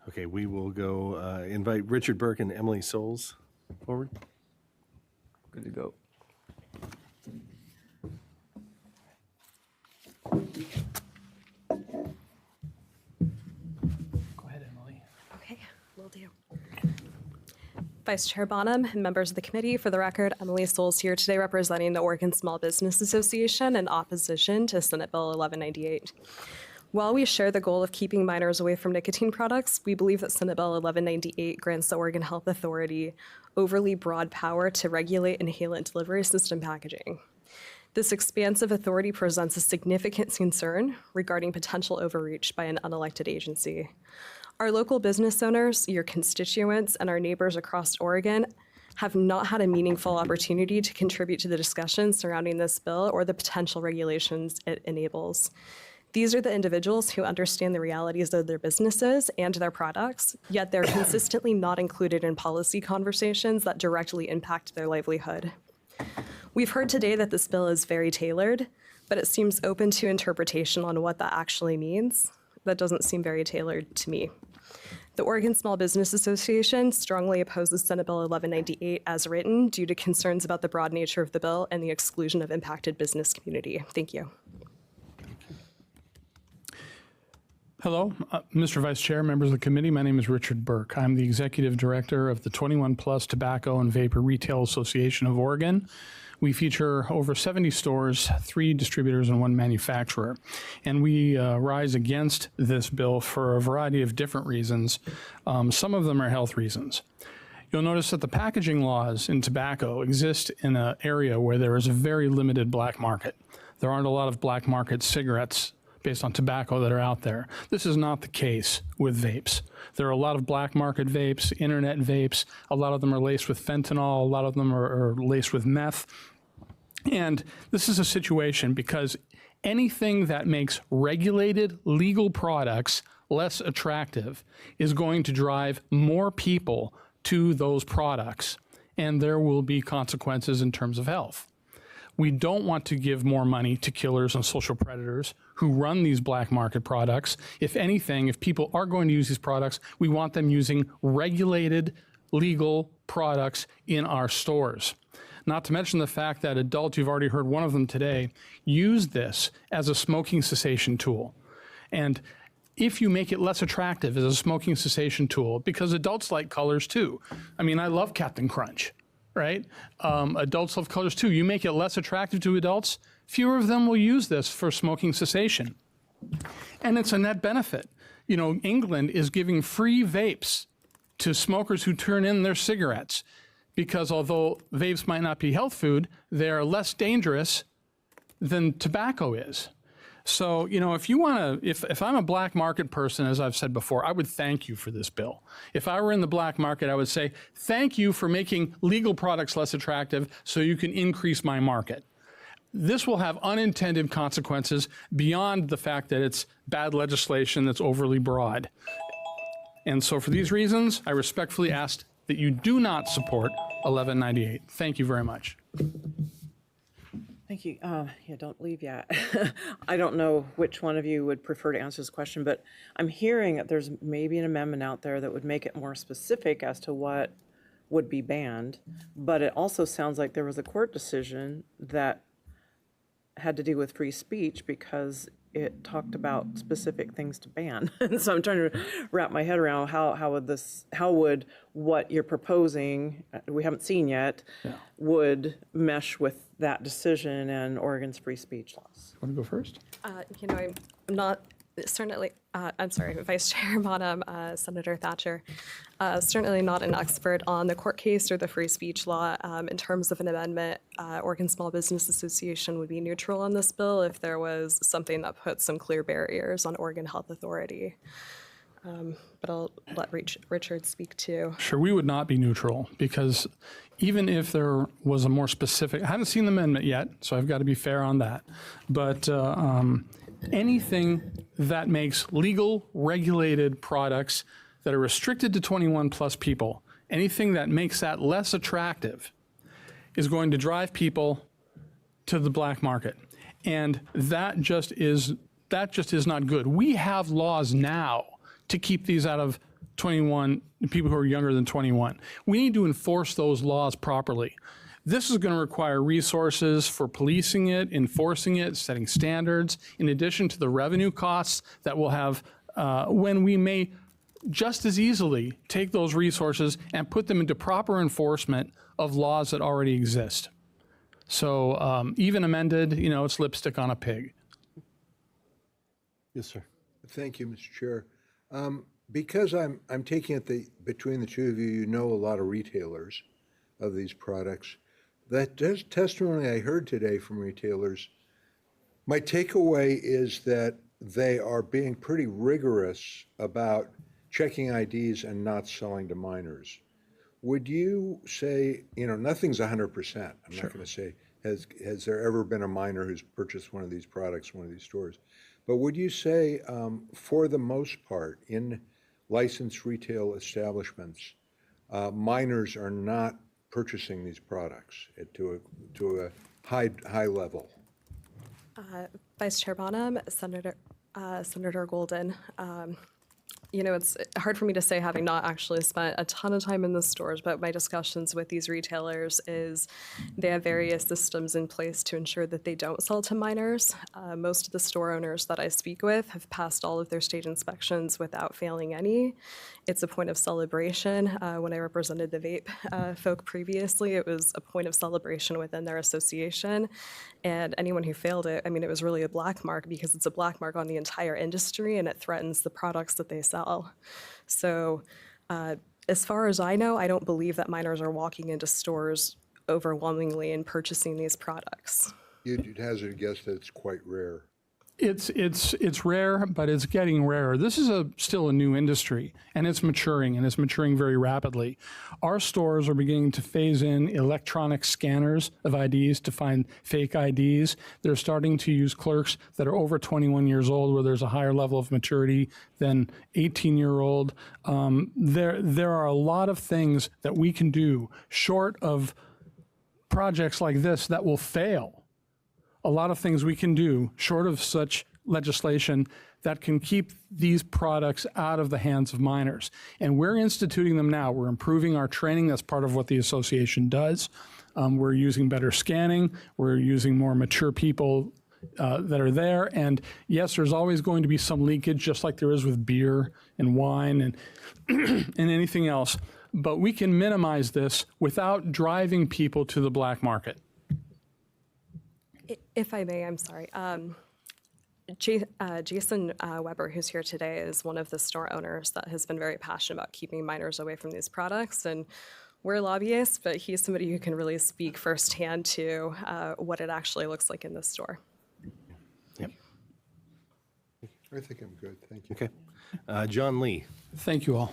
Okay, we will go invite Richard Burke and Emily Souls forward. Good to go. Go ahead, Emily. Okay, will do. Vice Chair Bonham and members of the committee, for the record, Emily Souls here today representing the Oregon Small Business Association in opposition to Senate Bill 1198. While we share the goal of keeping minors away from nicotine products, we believe that Senate Bill 1198 grants the Oregon Health Authority overly broad power to regulate inhalant delivery system packaging. This expansive authority presents a significant concern regarding potential overreach by an unelected agency. Our local business owners, your constituents, and our neighbors across Oregon have not had a meaningful opportunity to contribute to the discussion surrounding this bill or the potential regulations it enables. These are the individuals who understand the realities of their businesses and their products, yet they're consistently not included in policy conversations that directly impact their livelihood. We've heard today that this bill is very tailored, but it seems open to interpretation on what that actually means. That doesn't seem very tailored to me. The Oregon Small Business Association strongly opposes Senate Bill 1198 as written due to concerns about the broad nature of the bill and the exclusion of impacted business community. Thank you. Hello, Mr. Vice Chair, members of the committee. My name is Richard Burke. I'm the Executive Director of the 21 Plus Tobacco and Vapor Retail Association of Oregon. We feature over 70 stores, 3 distributors, and 1 manufacturer. And we rise against this bill for a variety of different reasons. Some of them are health reasons. You'll notice that the packaging laws in tobacco exist in an area where there is a very limited black market. There aren't a lot of black market cigarettes based on tobacco that are out there. This is not the case with vapes. There are a lot of black market vapes, internet vapes. A lot of them are laced with fentanyl. A lot of them are laced with meth. And this is a situation because anything that makes regulated legal products less attractive is going to drive more people to those products, and there will be consequences in terms of health. We don't want to give more money to killers and social predators who run these black market products. If anything, if people are going to use these products, we want them using regulated, legal products in our stores. Not to mention the fact that adults, you've already heard one of them today, use this as a smoking cessation tool. And if you make it less attractive as a smoking cessation tool, because adults like colors too. I mean, I love Captain Crunch. Right? Adults love colors too. You make it less attractive to adults, fewer of them will use this for smoking cessation. And it's a net benefit. You know, England is giving free vapes to smokers who turn in their cigarettes because although vapes might not be health food, they are less dangerous than tobacco is. So, you know, if you want to, if I'm a black market person, as I've said before, I would thank you for this bill. If I were in the black market, I would say, thank you for making legal products less attractive so you can increase my market. This will have unintended consequences beyond the fact that it's bad legislation that's overly broad. And so for these reasons, I respectfully ask that you do not support 1198. Thank you very much. Thank you. Yeah, don't leave yet. I don't know which one of you would prefer to answer this question, but I'm hearing that there's maybe an amendment out there that would make it more specific as to what would be banned, but it also sounds like there was a court decision that had to do with free speech because it talked about specific things to ban. And so I'm trying to wrap my head around how would what you're proposing, we haven't seen yet, would mesh with that decision and Oregon's free speech laws. Want to go first? You know, I'm not certainly, I'm sorry, Vice Chair Bonham, Senator Thatcher, certainly not an expert on the court case or the free speech law. In terms of an amendment, Oregon Small Business Association would be neutral on this bill if there was something that put some clear barriers on Oregon Health Authority. But I'll let Richard speak too. Sure, we would not be neutral because even if there was a more specific, I haven't seen the amendment yet, so I've got to be fair on that. But anything that makes legal, regulated products that are restricted to 21 plus people, anything that makes that less attractive is going to drive people to the black market. And that just is not good. We have laws now to keep these out of 21, people who are younger than 21. We need to enforce those laws properly. This is going to require resources for policing it, enforcing it, setting standards, in addition to the revenue costs that we'll have when we may just as easily take those resources and put them into proper enforcement of laws that already exist. So even amended, you know, it's lipstick on a pig. Yes, sir. Thank you, Mr. Chair. Because I'm taking it between the two of you, you know a lot of retailers of these products. That testimony I heard today from retailers, my takeaway is that they are being pretty rigorous about checking IDs and not selling to minors. Would you say, you know, nothing's 100%. I'm not going to say, has there ever been a minor who's purchased one of these products, one of these stores? But would you say, for the most part, in licensed retail establishments, minors are not purchasing these products to a high level? Vice Chair Bonham, Senator Golden. You know, it's hard for me to say, having not actually spent a ton of time in the stores, but my discussions with these retailers is they have various systems in place to ensure that they don't sell to minors. Most of the store owners that I speak with have passed all of their state inspections without failing any. It's a point of celebration. When I represented the vape folk previously, it was a point of celebration within their association. And anyone who failed it, I mean, it was really a black mark, because it's a black mark on the entire industry and it threatens the products that they sell. So as far as I know, I don't believe that minors are walking into stores overwhelmingly and purchasing these products. You'd hazard a guess that it's quite rare. It's rare, but it's getting rarer. This is still a new industry, and it's maturing very rapidly. Our stores are beginning to phase in electronic scanners of IDs to find fake IDs. They're starting to use clerks that are over 21 years old, where there's a higher level of maturity than 18-year-old. There are a lot of things that we can do short of projects like this that will fail. A lot of things we can do short of such legislation that can keep these products out of the hands of minors. And we're instituting them now. We're improving our training. That's part of what the association does. We're using better scanning. We're using more mature people that are there. And yes, there's always going to be some leakage, just like there is with beer and wine and, and anything else. But we can minimize this without driving people to the black market. If I may, I'm sorry. Jason Weber, who's here today, is one of the store owners that has been very passionate about keeping minors away from these products. And we're lobbyists, but he's somebody who can really speak firsthand to what it actually looks like in the store. Yep. I think I'm good. Thank you. Okay. John Lee. Thank you all.